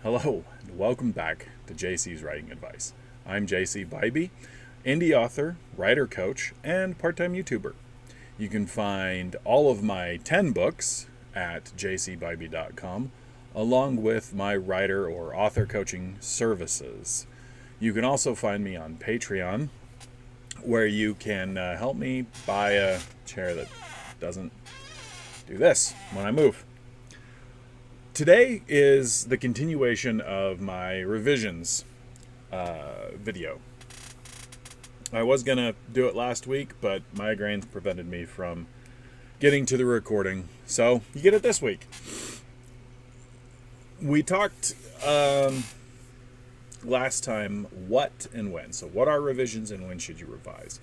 Hello, and welcome back to JC's Writing Advice. I'm JC Bybee, indie author, writer coach, and part-time YouTuber. You can find all of my 10 books at jcbybee.com, along with my writer or author coaching services. You can also find me on Patreon, where you can help me buy a chair that doesn't do this when I move. Today is the continuation of my revisions video. I was going to do it last week, but migraines prevented me from getting to the recording. So you get it this week. We talked last time what and when. So what are revisions and when should you revise?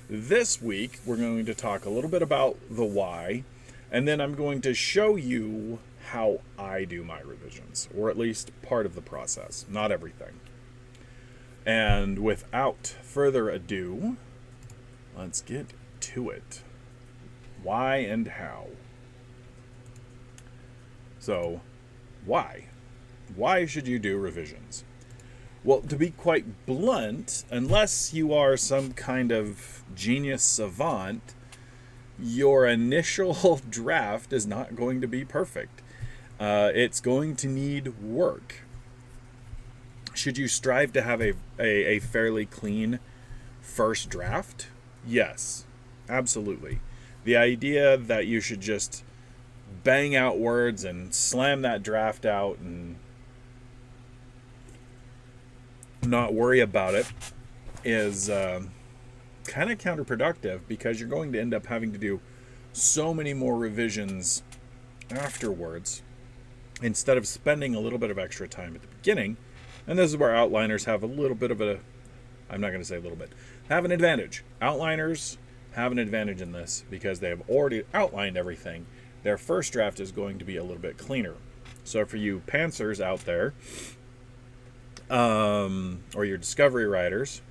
This week we're going to talk a little bit about the why, and then I'm going to show you how I do my revisions, or at least part of the process, not everything. And without further ado, let's get to it. Why and how? So, why? Why should you do revisions? Well, to be quite blunt, unless you are some kind of genius savant, your initial draft is not going to be perfect. It's going to need work. Should you strive to have a fairly clean first draft? Yes, absolutely. The idea that you should just bang out words and slam that draft out and not worry about it is kind of counterproductive, because you're going to end up having to do so many more revisions afterwards instead of spending a little bit of extra time at the beginning. And this is where outliners have a little bit of I'm not going to say a little bit, have an advantage. Outliners have an advantage in this because they have already outlined everything. Their first draft is going to be a little bit cleaner. So for you pantsers out there, or your discovery writers,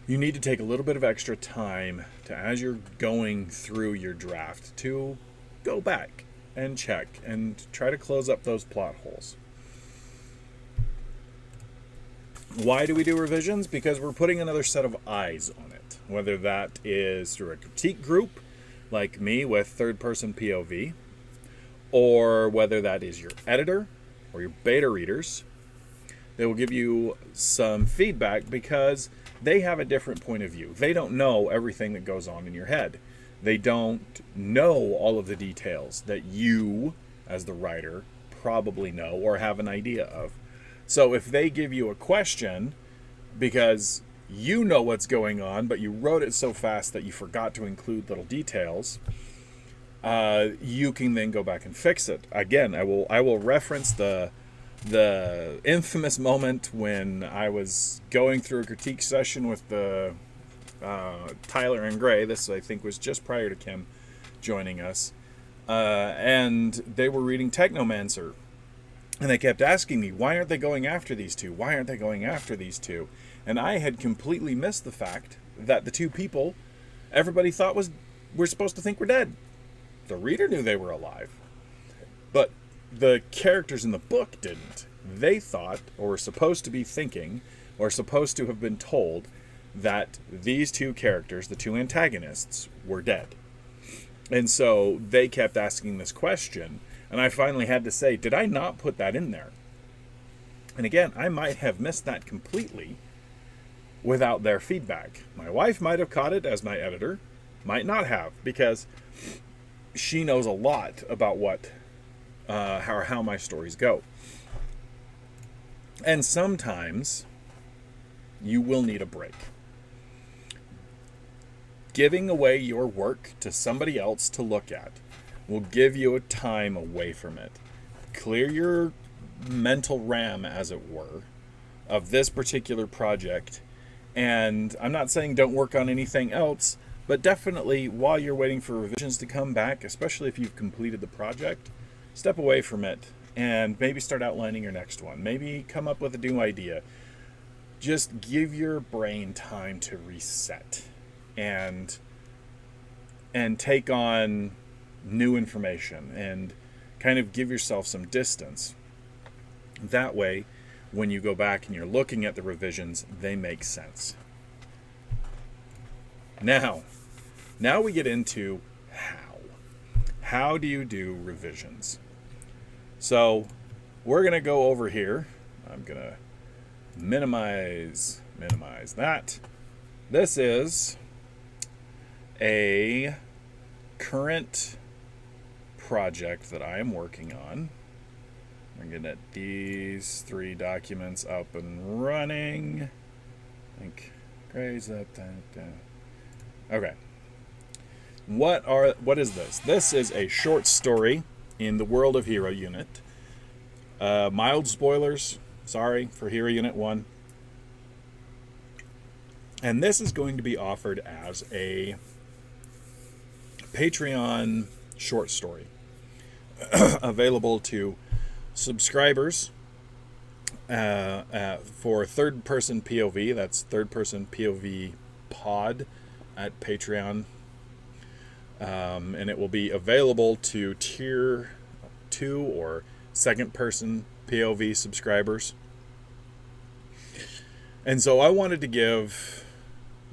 you need to take a little bit of extra time to, as you're going through your draft, to go back and check and try to close up those plot holes. Why do we do revisions? Because we're putting another set of eyes on it, whether that is through a critique group like me with third-person POV, or whether that is your editor or your beta readers. They will give you some feedback because they have a different point of view. They don't know everything that goes on in your head. They don't know all of the details that you, as the writer, probably know or have an idea of. So if they give you a question because you know what's going on, but you wrote it so fast that you forgot to include little details, you can then go back and fix it. Again, I will reference the infamous moment when I was going through a critique session with the Tyler and Gray. This, I think, was just prior to Kim joining us. And they were reading Technomancer. And they kept asking me, why aren't they going after these two? Why aren't they going after these two? And I had completely missed the fact that the two people everybody thought we're supposed to think were dead. The reader knew they were alive. But the characters in the book didn't. They thought, or were supposed to be thinking, or supposed to have been told, that these two characters, the two antagonists, were dead. And so they kept asking this question, and I finally had to say, did I not put that in there? And again, I might have missed that completely without their feedback. My wife might have caught it as my editor, might not have, because she knows a lot about how my stories go. And sometimes you will need a break. Giving away your work to somebody else to look at will give you a time away from it. Clear your mental RAM, as it were, of this particular project. And I'm not saying don't work on anything else, but definitely while you're waiting for revisions to come back, especially if you've completed the project, step away from it and maybe start outlining your next one. Maybe come up with a new idea. Just give your brain time to reset and take on new information and kind of give yourself some distance. That way, when you go back and you're looking at the revisions, they make sense. Now we get into how. How do you do revisions? So we're going to go over here. I'm going to minimize that. This is a current project that I am working on. I'm going to get these 3 documents up and running. I think Gray's up. Okay. What is this? This is a short story in the World of Hero Unit. Mild spoilers, sorry, for Hero Unit 1. And this is going to be offered as a Patreon short story. Available to subscribers for third-person POV. That's third-person POV pod at Patreon. And it will be available to Tier 2 or second-person POV subscribers. And so I wanted to give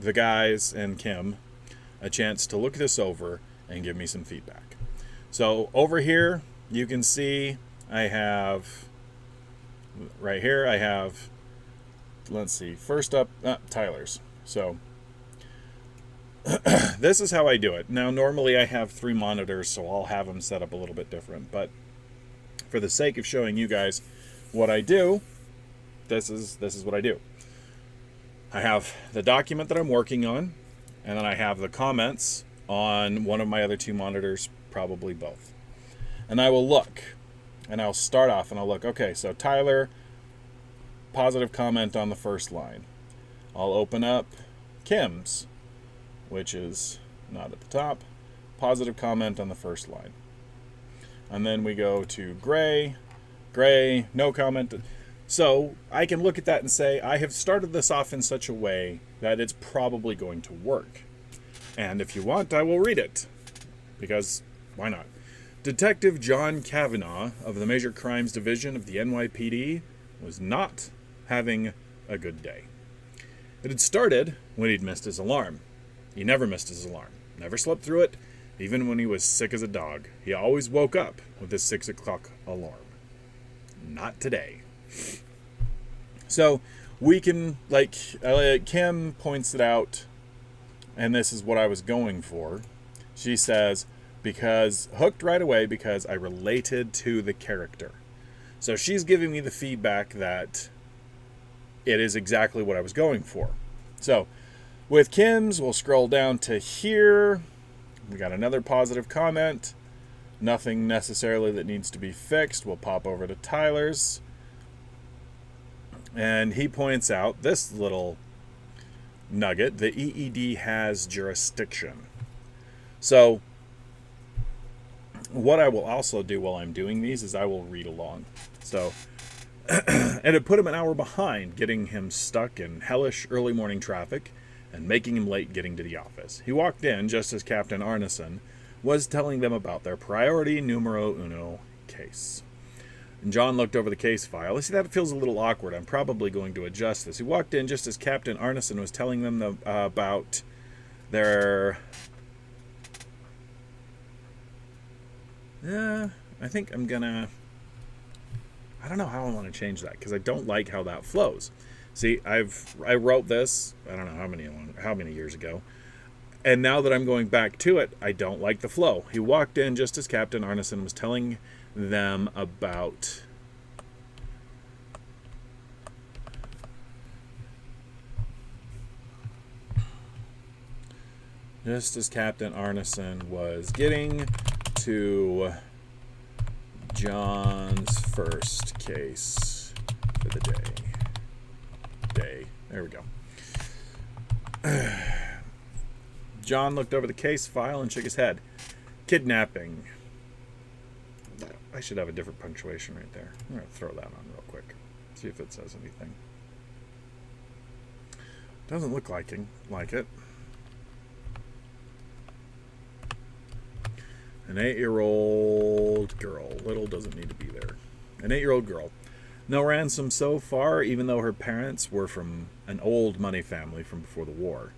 the guys and Kim a chance to look this over and give me some feedback. So over here, you can see I have, right here, I have, let's see, first up, Tyler's. So this is how I do it. Now, normally I have 3 monitors, so I'll have them set up a little bit different. But for the sake of showing you guys what I do, this is what I do. I have the document that I'm working on, and then I have the comments on one of my other 2 monitors, probably both. And I will look, and I'll start off, and I'll look, okay, so Tyler, positive comment on the first line. I'll open up Kim's, which is not at the top, positive comment on the first line. And then we go to Gray, no comment. So I can look at that and say, I have started this off in such a way that it's probably going to work. And if you want, I will read it. Because why not? Detective John Kavanaugh of the Major Crimes Division of the NYPD was not having a good day. It had started when he'd missed his alarm. He never missed his alarm. Never slept through it, even when he was sick as a dog. He always woke up with his 6 o'clock alarm. Not today. So we can, like Kim points it out, and this is what I was going for. She says, hooked right away because I related to the character. So she's giving me the feedback that it is exactly what I was going for. So with Kim's, we'll scroll down to here. We got another positive comment. Nothing necessarily that needs to be fixed. We'll pop over to Tyler's. And he points out this little nugget. The EED has jurisdiction. So what I will also do while I'm doing these is I will read along. So, and it put him an hour behind, getting him stuck in hellish early morning traffic and making him late getting to the office. He walked in just as Captain Arneson was telling them about their priority numero uno case. And John looked over the case file. I see that feels a little awkward. I'm probably going to adjust this. He walked in just as Captain Arneson was telling them about their... I think I'm gonna... I don't know how I want to change that, because I don't like how that flows. See, I wrote this, I don't know how many years ago, and now that I'm going back to it, I don't like the flow. He walked in just as Captain Arneson was telling them about... Just as Captain Arneson was getting to John's first case for the day. There we go. John looked over the case file and shook his head. Kidnapping. I should have a different punctuation right there. I'm going to throw that on real quick. See if it says anything. Doesn't look like it. An 8-year-old girl. Little doesn't need to be there. An 8-year-old girl. No ransom so far, even though her parents were from an old money family from before the war.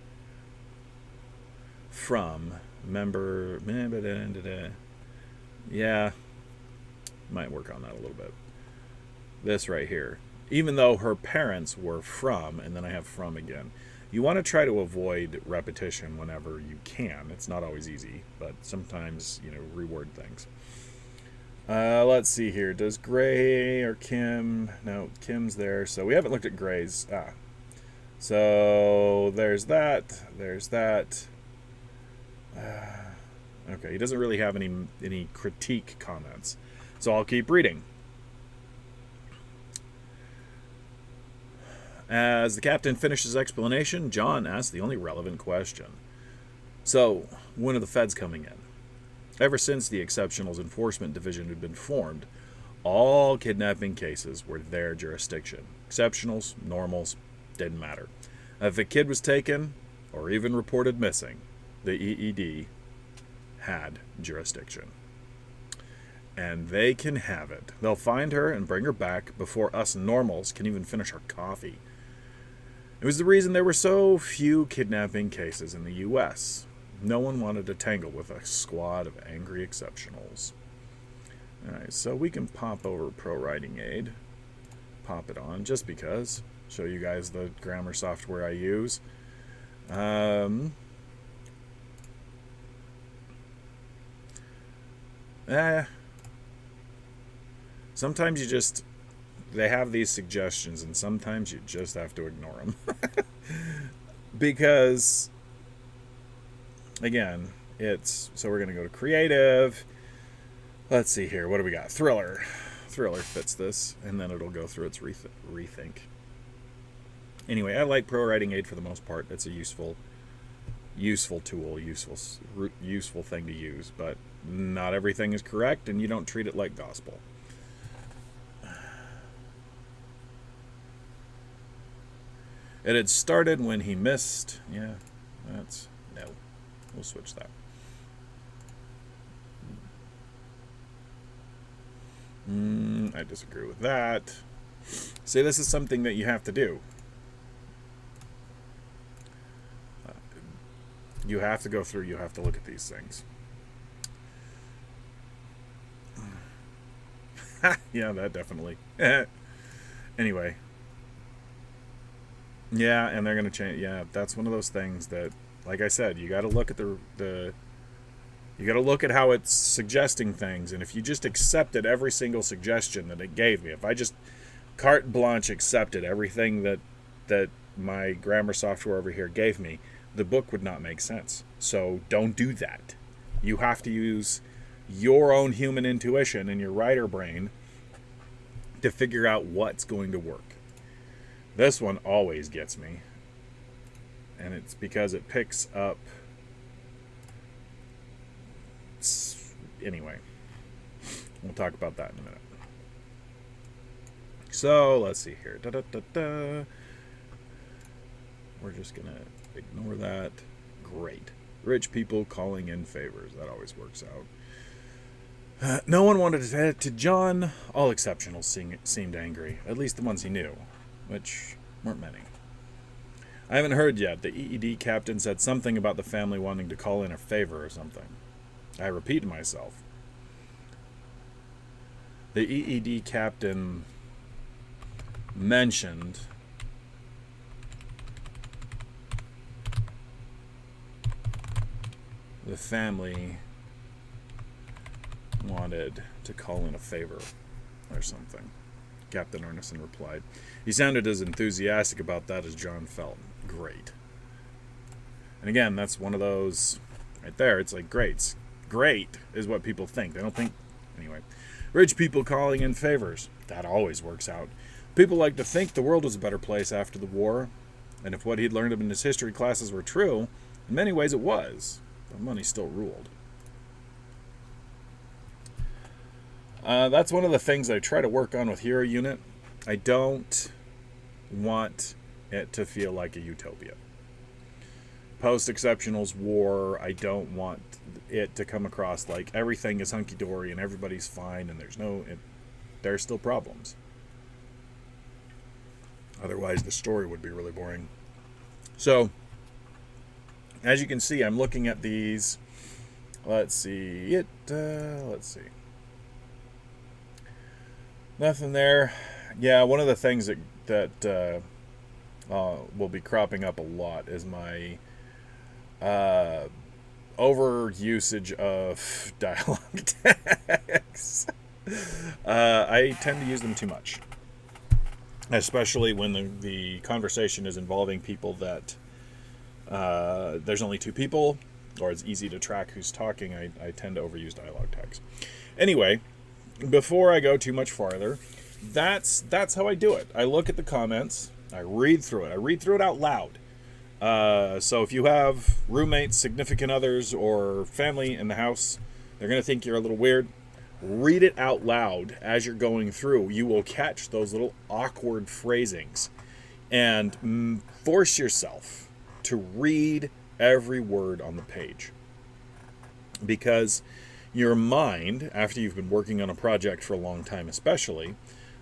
From member. Yeah, might work on that a little bit. This right here. Even though her parents were from, and then I have from again. You want to try to avoid repetition whenever you can. It's not always easy, but sometimes, reword things. Let's see here. Does Gray or Kim? No, Kim's there. So we haven't looked at Gray's. So there's that. There's that. Okay, he doesn't really have any critique comments. So I'll keep reading. As the captain finished his explanation, John asked the only relevant question. So, when are the feds coming in? Ever since the Exceptionals Enforcement Division had been formed, all kidnapping cases were their jurisdiction. Exceptionals, normals, didn't matter. If a kid was taken, or even reported missing, the EED had jurisdiction. And they can have it. They'll find her and bring her back before us normals can even finish our coffee. It was the reason there were so few kidnapping cases in the U.S. No one wanted to tangle with a squad of angry exceptionals. Alright, so we can pop over Pro Writing Aid. Pop it on, just because. Show you guys the grammar software I use. Sometimes they have these suggestions, and sometimes you just have to ignore them. Because, again, so we're going to go to creative. Let's see here. What do we got? Thriller. Thriller fits this, and then it'll go through its rethink. Anyway, I like Pro Writing Aid for the most part. It's a useful tool, useful thing to use, but not everything is correct, and you don't treat it like gospel. It had started when he missed. Yeah, no. We'll switch that. I disagree with that. See, this is something that you have to do. You have to go through, you have to look at these things. Yeah, that definitely. Anyway. Yeah, and they're going to change. Yeah, that's one of those things that, like I said, you got to look at you got to look at how it's suggesting things. And if you just accepted every single suggestion that it gave me, if I just carte blanche accepted everything that my grammar software over here gave me, the book would not make sense. So don't do that. You have to use your own human intuition and your writer brain to figure out what's going to work. This one always gets me, and it's because it picks up. Anyway, we'll talk about that in a minute. So let's see here. We're just gonna ignore that. Great. Rich people calling in favors. That always works out. No one wanted to say it to John. All exceptionals seemed angry, at least the ones he knew, which weren't many. I haven't heard yet. The EED captain said something about the family wanting to call in a favor or something. I repeat myself. The EED captain mentioned the family wanted to call in a favor or something. Captain Arneson replied. He sounded as enthusiastic about that as John felt. Great. And again, that's one of those right there. It's like great. Great is what people think. They don't think. Anyway. Rich people calling in favors. That always works out. People like to think the world was a better place after the war. And if what he'd learned in his history classes were true, in many ways it was. But money still ruled. That's one of the things I try to work on with Hero Unit. I don't want it to feel like a utopia. Post-Exceptionals war, I don't want it to come across like everything is hunky-dory and everybody's fine and there's still problems. Otherwise, the story would be really boring. So, as you can see, I'm looking at these. Let's see. Let's see. Nothing there. Yeah, one of the things that will be cropping up a lot is my over usage of dialogue tags. I tend to use them too much, especially when the conversation is involving people that there's only two people, or it's easy to track who's talking. I tend to overuse dialogue tags. Anyway, before I go too much farther, that's how I do it. I look at the comments, I read through it. I read through it out loud. So if you have roommates, significant others, or family in the house, they're going to think you're a little weird. Read it out loud as you're going through. You will catch those little awkward phrasings. And force yourself to read every word on the page. Because your mind, after you've been working on a project for a long time especially,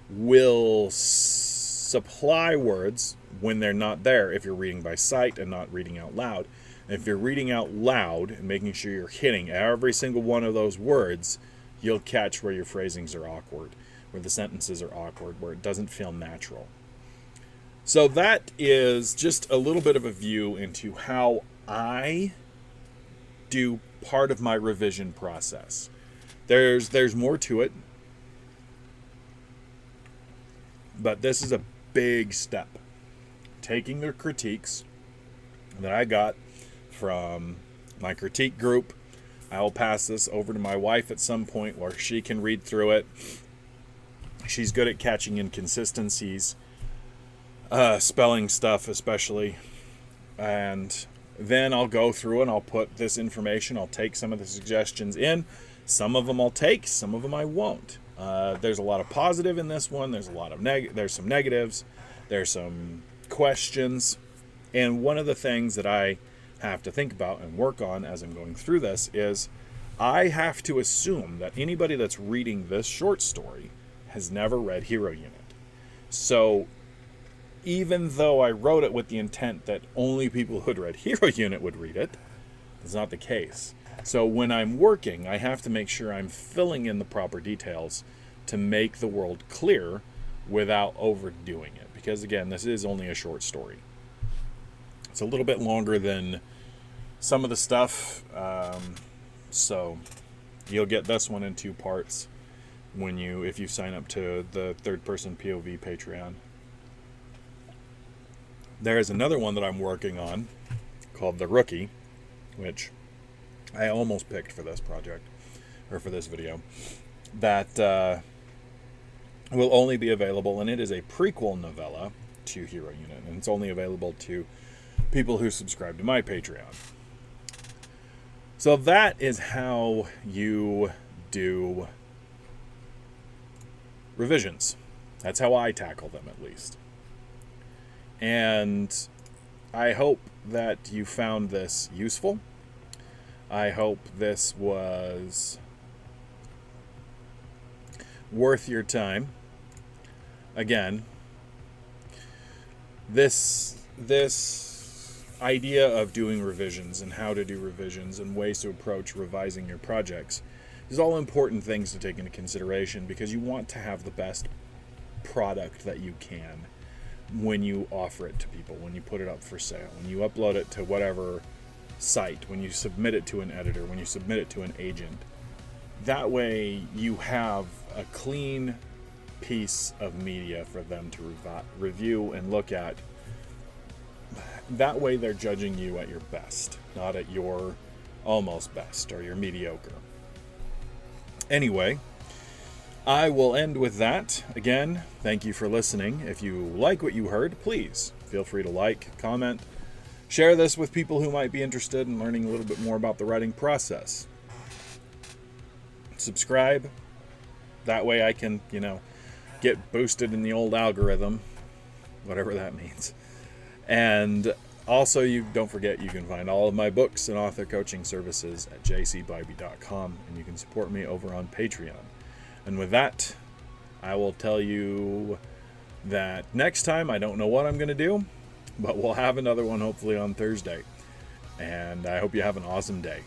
will supply words when they're not there if you're reading by sight and not reading out loud. And if you're reading out loud and making sure you're hitting every single one of those words, you'll catch where your phrasings are awkward, where the sentences are awkward, where it doesn't feel natural. So that is just a little bit of a view into how I do part of my revision process. There's more to it, but this is a big step. Taking the critiques that I got from my critique group, I will pass this over to my wife at some point where she can read through it. She's good at catching inconsistencies, spelling stuff especially, and then I'll go through and I'll put this information. I'll take some of the suggestions in. Some of them I'll take, some of them I won't. There's a lot of positive in this one. There's a lot of there's some negatives. There's some questions. And one of the things that I have to think about and work on as I'm going through this is I have to assume that anybody that's reading this short story has never read Hero Unit. So even though I wrote it with the intent that only people who had read Hero Unit would read it, that's not the case. So when I'm working, I have to make sure I'm filling in the proper details to make the world clear without overdoing it. Because again, this is only a short story. It's a little bit longer than some of the stuff, so you'll get this one in 2 parts if you sign up to the Third Person POV Patreon. There is another one that I'm working on called The Rookie, which I almost picked for this project, or for this video, that will only be available, and it is a prequel novella to Hero Unit, and it's only available to people who subscribe to my Patreon. So that is how you do revisions. That's how I tackle them, at least. And I hope that you found this useful. I hope this was worth your time. Again, this idea of doing revisions and how to do revisions and ways to approach revising your projects is all important things to take into consideration, because you want to have the best product that you can when you offer it to people, when you put it up for sale, when you upload it to whatever site, when you submit it to an editor, when you submit it to an agent. That way you have a clean piece of media for them to review and look at. That way they're judging you at your best, not at your almost best or your mediocre. Anyway, I will end with that. Again, thank you for listening. If you like what you heard, please feel free to like, comment, share this with people who might be interested in learning a little bit more about the writing process. Subscribe. That way I can, get boosted in the old algorithm, whatever that means. And also, you don't forget, you can find all of my books and author coaching services at jcbybee.com, and you can support me over on Patreon. And with that, I will tell you that next time I don't know what I'm going to do, but we'll have another one hopefully on Thursday. And I hope you have an awesome day.